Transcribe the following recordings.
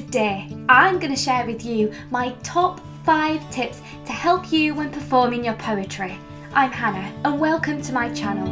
today I'm going to share with you my top 5 tips to help you when performing your poetry. I'm Hannah and welcome to my channel.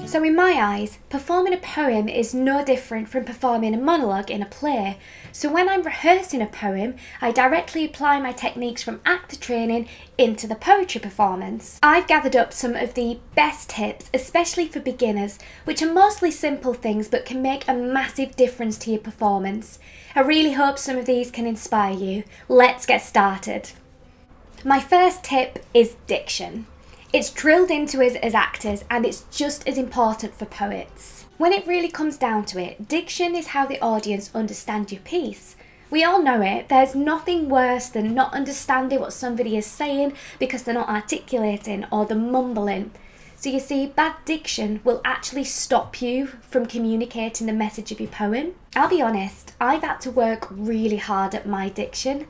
So in my eyes, performing a poem is no different from performing a monologue in a play. So when I'm rehearsing a poem, I directly apply my techniques from actor training into the poetry performance. I've gathered up some of the best tips, especially for beginners, which are mostly simple things but can make a massive difference to your performance. I really hope some of these can inspire you. Let's get started. My first tip is diction. It's drilled into us as actors and it's just as important for poets. When it really comes down to it, diction is how the audience understand your piece. We all know it, there's nothing worse than not understanding what somebody is saying because they're not articulating or they're mumbling. So you see, bad diction will actually stop you from communicating the message of your poem. I'll be honest, I've had to work really hard at my diction.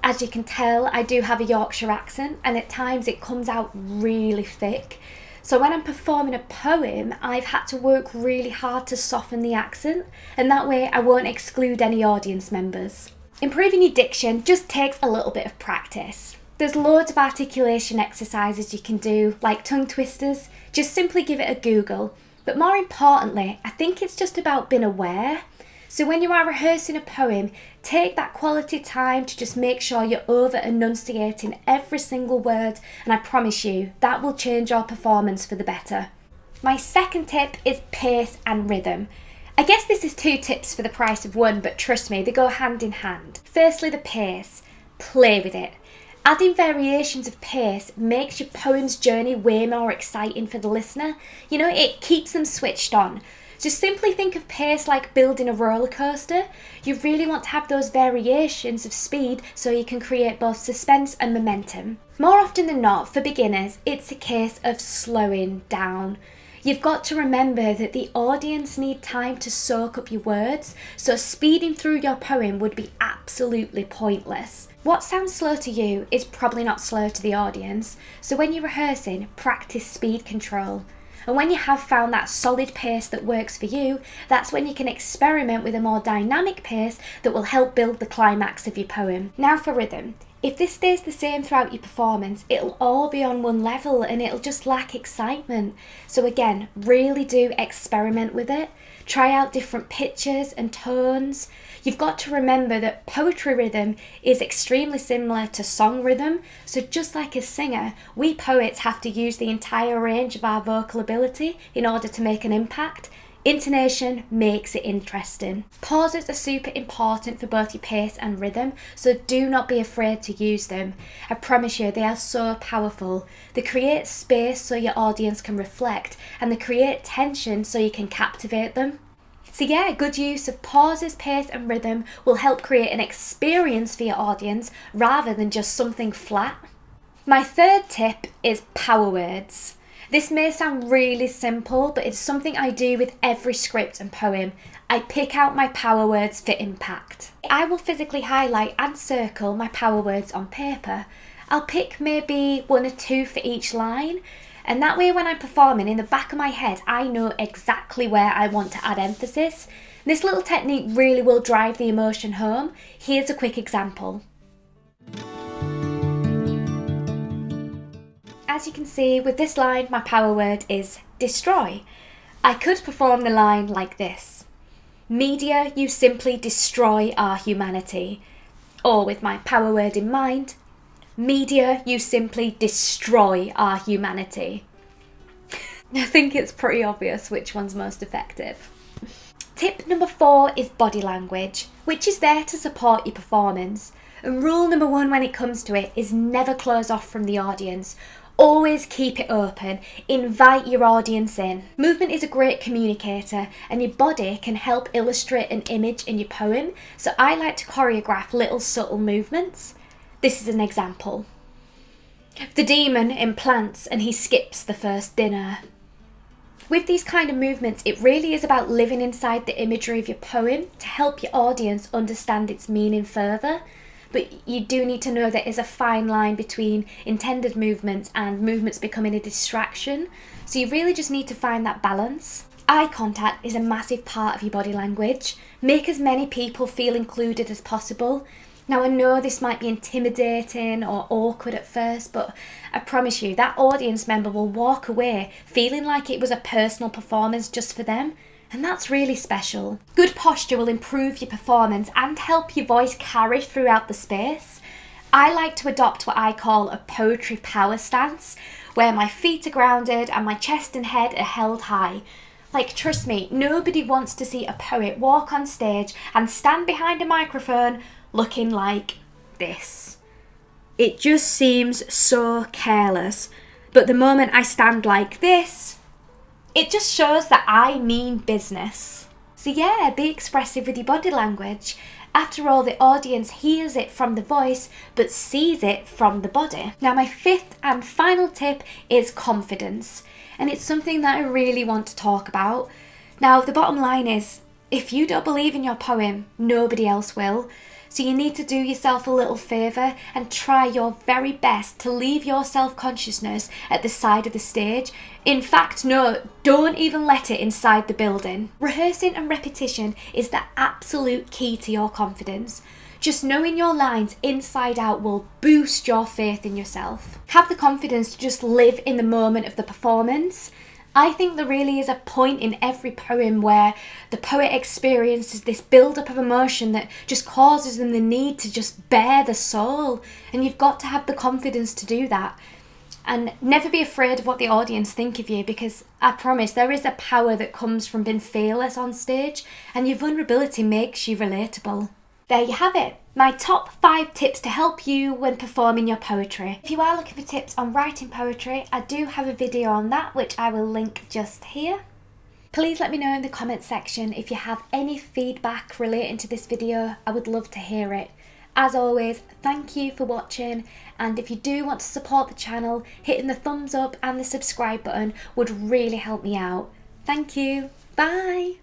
As you can tell, I do have a Yorkshire accent and at times it comes out really thick. So when I'm performing a poem, I've had to work really hard to soften the accent and that way I won't exclude any audience members. Improving your diction just takes a little bit of practice. There's loads of articulation exercises you can do, like tongue twisters. Just simply give it a Google. But more importantly, I think it's just about being aware. So when you are rehearsing a poem, take that quality time to just make sure you're over enunciating every single word, and I promise you that will change your performance for the better. My second tip is pace and rhythm. I guess this is 2 tips for the price of 1, but trust me, they go hand in hand. Firstly, the pace. Play with it. Adding variations of pace makes your poem's journey way more exciting for the listener. You know, it keeps them switched on. Just simply think of pace like building a roller coaster. You really want to have those variations of speed so you can create both suspense and momentum. More often than not, for beginners, it's a case of slowing down. You've got to remember that the audience need time to soak up your words, so speeding through your poem would be absolutely pointless. What sounds slow to you is probably not slow to the audience, so when you're rehearsing, practice speed control. And when you have found that solid pace that works for you, that's when you can experiment with a more dynamic pace that will help build the climax of your poem. Now for rhythm. If this stays the same throughout your performance, it'll all be on one level and it'll just lack excitement. So again, really do experiment with it. Try out different pitches and tones. You've got to remember that poetry rhythm is extremely similar to song rhythm. So just like a singer, we poets have to use the entire range of our vocal ability in order to make an impact. Intonation makes it interesting. Pauses are super important for both your pace and rhythm, so do not be afraid to use them. I promise you, they are so powerful. They create space so your audience can reflect, and they create tension so you can captivate them. So yeah, good use of pauses, pace and rhythm will help create an experience for your audience rather than just something flat. My third tip is power words. This may sound really simple, but it's something I do with every script and poem. I pick out my power words for impact. I will physically highlight and circle my power words on paper. I'll pick maybe 1 or 2 for each line, and that way when I'm performing, in the back of my head, I know exactly where I want to add emphasis. This little technique really will drive the emotion home. Here's a quick example. As you can see, with this line, my power word is destroy. I could perform the line like this. Media, you simply destroy our humanity. Or with my power word in mind, media, you simply destroy our humanity. I think it's pretty obvious which one's most effective. Tip number 4 is body language, which is there to support your performance. And rule number 1 when it comes to it is never close off from the audience. Always keep it open, invite your audience in. Movement is a great communicator and your body can help illustrate an image in your poem, so I like to choreograph little subtle movements. This is an example. The demon implants and he skips the first dinner. With these kind of movements, it really is about living inside the imagery of your poem to help your audience understand its meaning further. But you do need to know there is a fine line between intended movements and movements becoming a distraction. So you really just need to find that balance. Eye contact is a massive part of your body language. Make as many people feel included as possible. Now, I know this might be intimidating or awkward at first, but I promise you that audience member will walk away feeling like it was a personal performance just for them, and that's really special. Good posture will improve your performance and help your voice carry throughout the space. I like to adopt what I call a poetry power stance, where my feet are grounded and my chest and head are held high. Like, trust me, nobody wants to see a poet walk on stage and stand behind a microphone looking like this. It just seems so careless. But the moment I stand like this, it just shows that I mean business. So yeah, be expressive with your body language. After all, the audience hears it from the voice, but sees it from the body. Now, my fifth and final tip is confidence. And it's something that I really want to talk about. Now, the bottom line is, if you don't believe in your poem, nobody else will. So you need to do yourself a little favour and try your very best to leave your self-consciousness at the side of the stage. In fact, no, don't even let it inside the building. Rehearsing and repetition is the absolute key to your confidence. Just knowing your lines inside out will boost your faith in yourself. Have the confidence to just live in the moment of the performance. I think there really is a point in every poem where the poet experiences this build-up of emotion that just causes them the need to just bare the soul. And you've got to have the confidence to do that. And never be afraid of what the audience think of you, because I promise there is a power that comes from being fearless on stage, and your vulnerability makes you relatable. There you have it, my top 5 tips to help you when performing your poetry. If you are looking for tips on writing poetry, I do have a video on that, which I will link just here. Please let me know in the comments section if you have any feedback relating to this video. I would love to hear it. As always, thank you for watching, and if you do want to support the channel, hitting the thumbs up and the subscribe button would really help me out. Thank you. Bye.